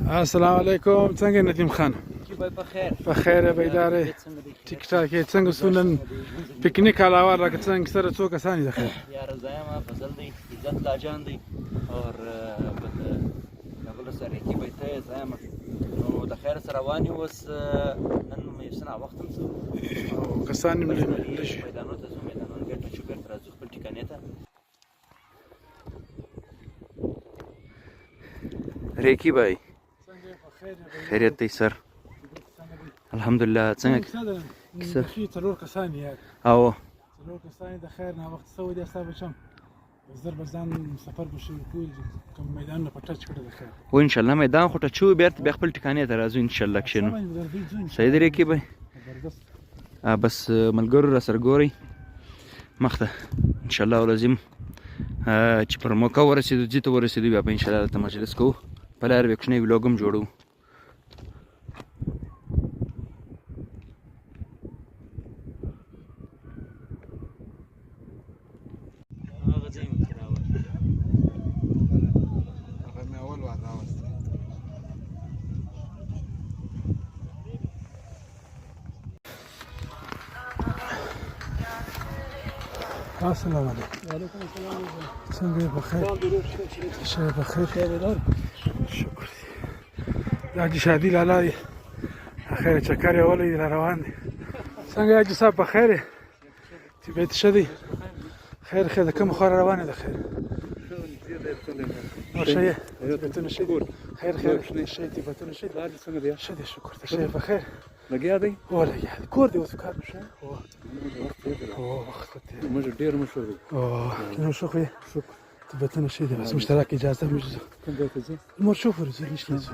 السلام علیکم. څنګه ندیم خان؟ په خیر بیداره ټیک ټاک یې څنګه سونن پکنیک علاوه راکه څنګه سره څو کسان دي خیر یار زایم فضل دی عزت لاجان دی اور بل سره کی بیته زایم نو د خیر سره روان یو وس نن مې سنا وخت هم څو کسان مې لږ میدانو ته زو میدانونو ګټه چې بیرته راځو خپل ټیکانې ته ریکی بای خیریت دی سر الحمدلله څنګه کیسه څلور کسان یې او څلور کسان د خیر نه وخت سو دي تاسو بچم زر بزان سفر بشو کوی کوم میدان په ټچ کړه د خیر و ان شاء الله میدان خو ټچو بیرته به خپل ټیکانې ته راځو ان شاء الله کښینو صحیح دی ریکی بای بس ملګرو را سره ګورئ مخته ان شاء الله ولازم چې پر موقع ورسېدو ځای ته ورسېدو بیا به ان شاء الله دلته مجلس کوو په لاره به کوچنی ولاګ هم جوړوو السلام علیکم. وعلیکم السلام. څنګه بخیر؟ شه بخیر. شکر دی. دا شادي لالا دی. خیر چکر یې ولې روان دي. څنګه حاجي صاحب بخیر؟ چې بیت شدی. خیر خیر د کوم خور روانه ده خیر. نو شي بیتونه شي. خیر خیر شي تی بیتونه شي. دا څنګه دی؟ شه شکر ته شه بخیر. لګیا دی؟ ولا یا کور دی اوس کار نشه. اوه وخت ته موږ ډیر مشهور دي. اوه نو شو خو ته بیتونه شي دی بس مشترک اجازه موږ کوم دی ته مور شوفر زه نشته زه.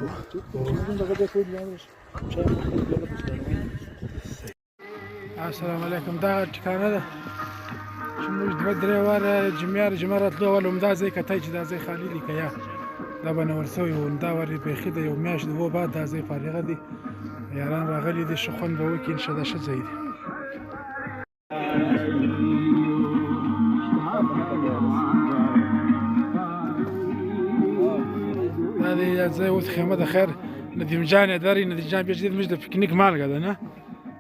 السلام علیکم. دا ټکانه ده چې موږ دوه درې واره جمعه راتلو ول همدا ځای کتی چې دا ځای خالي دی که یا دا به نور سوی و همدا ورې بیخي د یو میاشت دوه بعد دا ځای فارغه دی یاران راغلي دي ښه خوند به وکړي انشاء دا ښه ځای دی. دا دی ځای اوس خیمه د خیر ندیم جان یې دري ندیم جان بیا چې موږ د پکنیک مالګه ده نه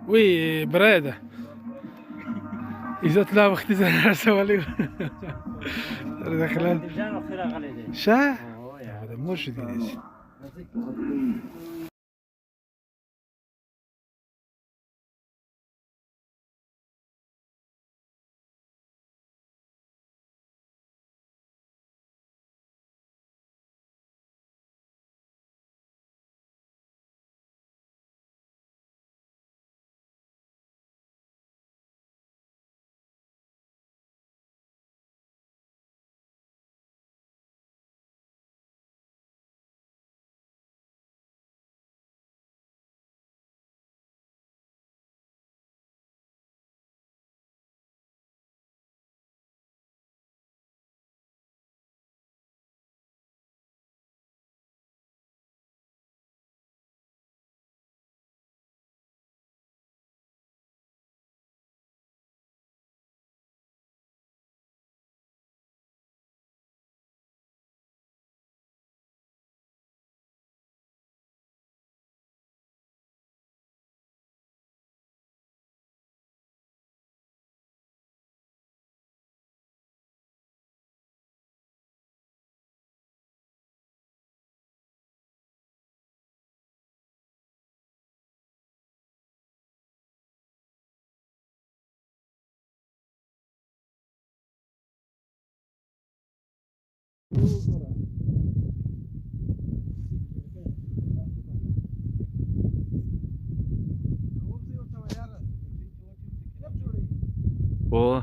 وی برای ده عزت لا وختي زه رسولی داخله شه د مور شو دی او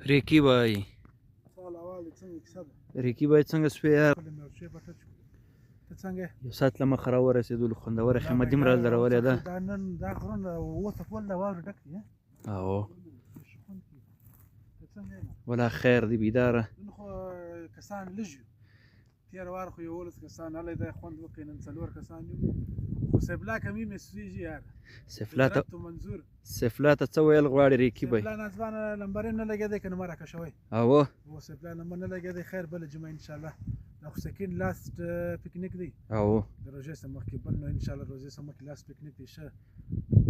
ریکی بای ریکی بای څنګه سوی یار ته څنګه یو ساعت له مخه راورسېدلو خوندوره خیمه دیم را درولې ده دا نن دا غرونه اوسه ټول د واورو ډک دي او ولا خیر دی بیداره نن خو کسان لږ یو تېر وار خو 11 کسان هلی دی خوند وکړي نن 4 کسان یو سیبلا کمی مسیجی یار سفلا ته تو منظور سفلا ته څه ویل غواړي ریکی به سیبلا نازوانه نمبر نه لګی دی کنه ما راکښوي او و سیبلا نمبر نه لګی دی خیر بل جمعه ان شاء الله دا خو سکین لاست پکنیک دی او د روزې سم مخکې بل نو ان شاء الله روزې سم مخکې لاست پکنیک دی شه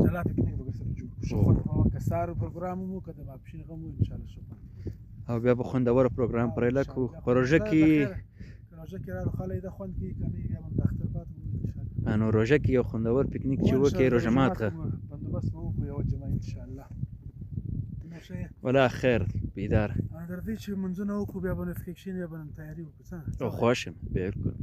جلا پکنیک به سره جوړ شو خو کسار پروګرام مو کده ما پښین غو ان شاء الله شو او بیا به خوندور پروګرام پرې لکو پروژه کې روزه کې را خلای د خوند کې کنه یا من د اختر پات ان شاء الله انو روژه کې یو خوندور پکنیک چې وکړي روژه ماته بندوبست به وکړو یو جمعه ان شاء الله نو شي ولا خیر بیدار انا در دې چې منځونه وکړو بیا به نوټیفیکیشن یا به تیاری وکړو او خوشم بالکل